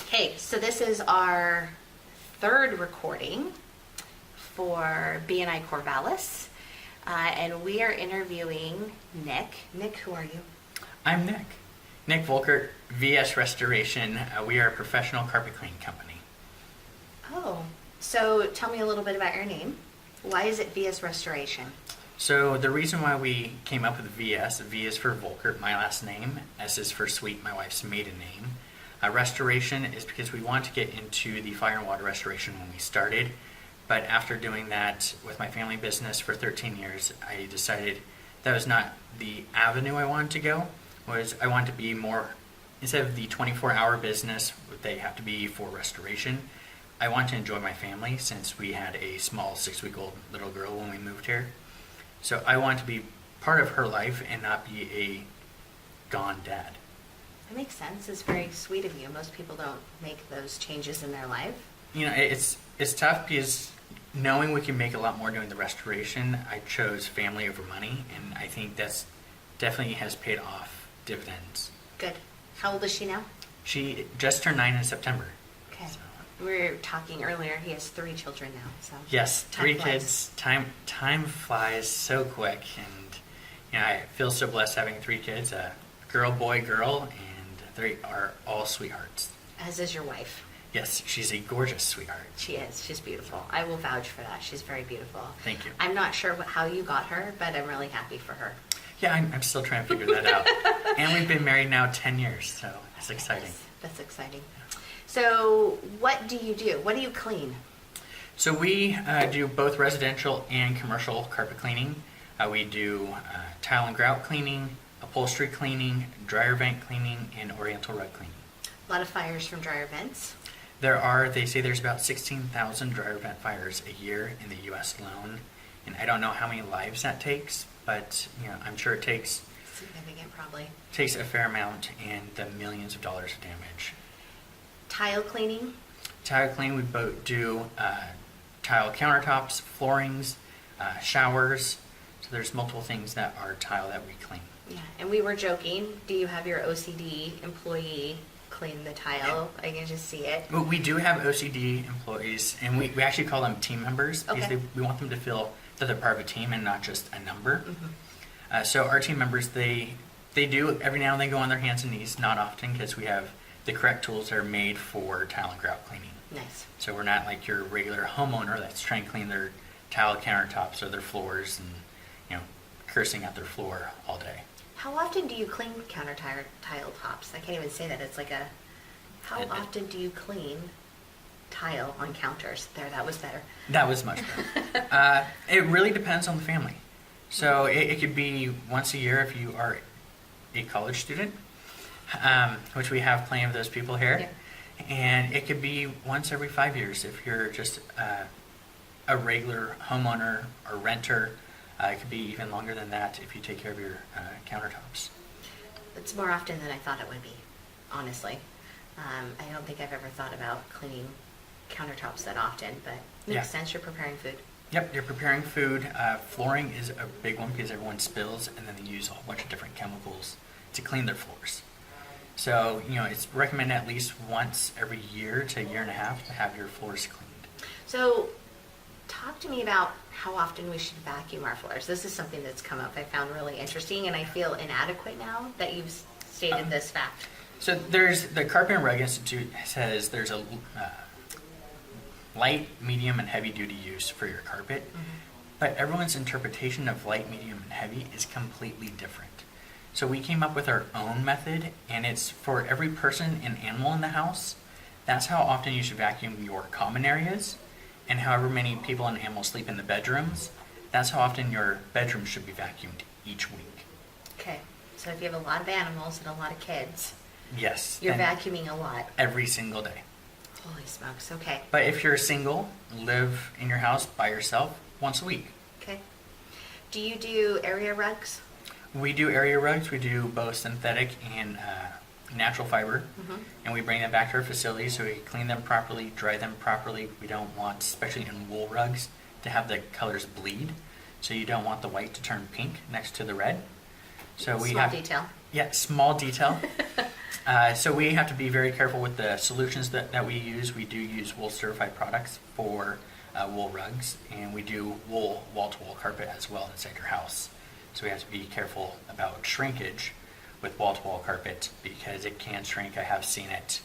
Okay, so this is our third recording for BNI Corvallis, and we are interviewing Nick. Nick, who are you? I'm Nick. Nick Volkert, VS Restoration. We are a professional carpet cleaning company. Oh, so tell me a little bit about your name. Why is it VS Restoration? So the reason why we came up with VS, V is for Volkert, my last name. S is for Sweet, my wife's maiden name. Restoration is because we wanted to get into the fire and water restoration when we started. But after doing that with my family business for 13 years, I decided that was not the avenue I wanted to go. I wanted to be more, instead of the 24-hour business, they have to be for restoration. I want to enjoy my family since we had a small 6-week-old little girl when we moved here. So I want to be part of her life and not be a gone dad. That makes sense. It's very sweet of you. Most people don't make those changes in their life. You know, it's tough because knowing we can make a lot more doing the restoration, I chose family over money, and I think that's definitely has paid off dividends. Good. How old is she now? She just turned 9 in September. Okay. So. We were talking earlier. He has 3 children now. So Yes, 3 flies. kids. Time flies so quick, and you know, I feel so blessed having 3 kids: a girl, boy, girl, and they are all sweethearts. As is your wife. Yes, she's a gorgeous sweetheart. She is. She's beautiful. I will vouch for that. She's very beautiful. Thank you. I'm not sure how you got her, but I'm really happy for her. Yeah, I'm still trying to figure that out. And we've been married now 10 years, so it's exciting. That's exciting. So what do you do? What do you clean? So we do both residential and commercial carpet cleaning. We do tile and grout cleaning, upholstery cleaning, dryer vent cleaning, and oriental rug cleaning. A lot of fires from dryer vents. They say there's about 16,000 dryer vent fires a year in the U.S. alone. And I don't know how many lives that takes, but you know, I'm sure it takes Significant, probably. a fair amount and the millions of dollars of damage. Tile cleaning. Tile cleaning, we both do tile countertops, floorings, showers. So there's multiple things that are tile that we clean. Yeah, and we were joking. Do you have your OCD employee clean the tile? I can just see it. Well, we do have OCD employees, and we actually call them team members because Okay. we want them to feel that they're part of a team and not just a number. Mm-hmm. So our team members, they do every now and then go on their hands and knees, not often because we have the correct tools that are made for tile and grout cleaning. Nice. So we're not like your regular homeowner that's trying to clean their tile countertops or their floors and, you know, cursing at their floor all day. How often do you clean tile tops? I can't even say that. It's like a... How often do you clean tile on counters? There, that was better. That was much better. It really depends on the family. So it could be once a year if you are a college student, which we have plenty of those people here. Yeah. And it could be once every 5 years if you're just a regular homeowner or renter. It could be even longer than that if you take care of your countertops. It's more often than I thought it would be, honestly. I don't think I've ever thought about cleaning countertops that often, but makes sense. You're preparing food. Yep, you're preparing food. Flooring is a big one because everyone spills and then they use a whole bunch of different chemicals to clean their floors. So, you know, it's recommended at least once every year to a year and a half to have your floors cleaned. So, talk to me about how often we should vacuum our floors. This is something that's come up I found really interesting, and I feel inadequate now that you've stated this fact. So there's the Carpet and Rug Institute says there's a light, medium, and heavy duty use for your carpet, but everyone's interpretation of light, medium, and heavy is completely different. So we came up with our own method, and it's for every person and animal in the house. That's how often you should vacuum your common areas, and however many people and animals sleep in the bedrooms, that's how often your bedroom should be vacuumed each week. Okay, so if you have a lot of animals and a lot of kids, Yes. you're and vacuuming a lot. every single day. Holy smokes, okay. But if you're single, live in your house by yourself once a week. Okay. Do you do area rugs? We do area rugs. We do both synthetic and natural fiber. And we bring them back to our facility so we can clean them properly, dry them properly. We don't want, especially in wool rugs, to have the colors bleed. So you don't want the white to turn pink next to the red. So we Small have detail. Yeah, small detail. So we have to be very careful with the solutions that we use. We do use wool certified products for wool rugs, and we do wool wall-to-wall carpet as well inside your house. So we have to be careful about shrinkage with wall-to-wall carpet because it can shrink. I have seen it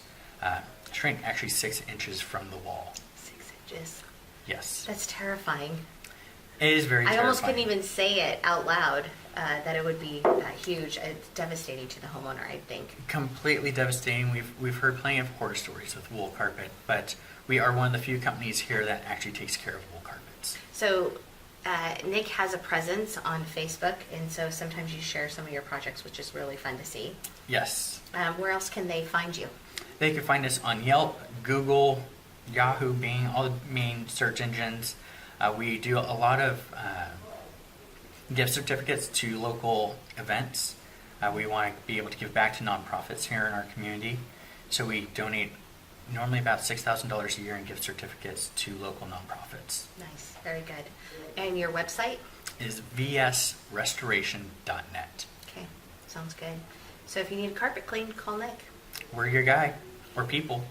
shrink actually 6 inches from the wall. 6 inches. Yes. That's terrifying. It is very I terrifying. almost couldn't even say it out loud that it would be that huge. It's devastating to the homeowner, I think. Completely devastating. We've heard plenty of horror stories with wool carpet, but we are one of the few companies here that actually takes care of wool carpets. So Nick has a presence on Facebook, and so sometimes you share some of your projects, which is really fun to see. Yes. Where else can they find you? They can find us on Yelp, Google, Yahoo, Bing, all the main search engines. We do a lot of gift certificates to local events. We want to be able to give back to nonprofits here in our community. So we donate normally about $6,000 a year in gift certificates to local nonprofits. Nice, very good. And your website? Is vsrestoration.net. Okay, sounds good. So if you need a carpet cleaned, call Nick. We're your guy, or people.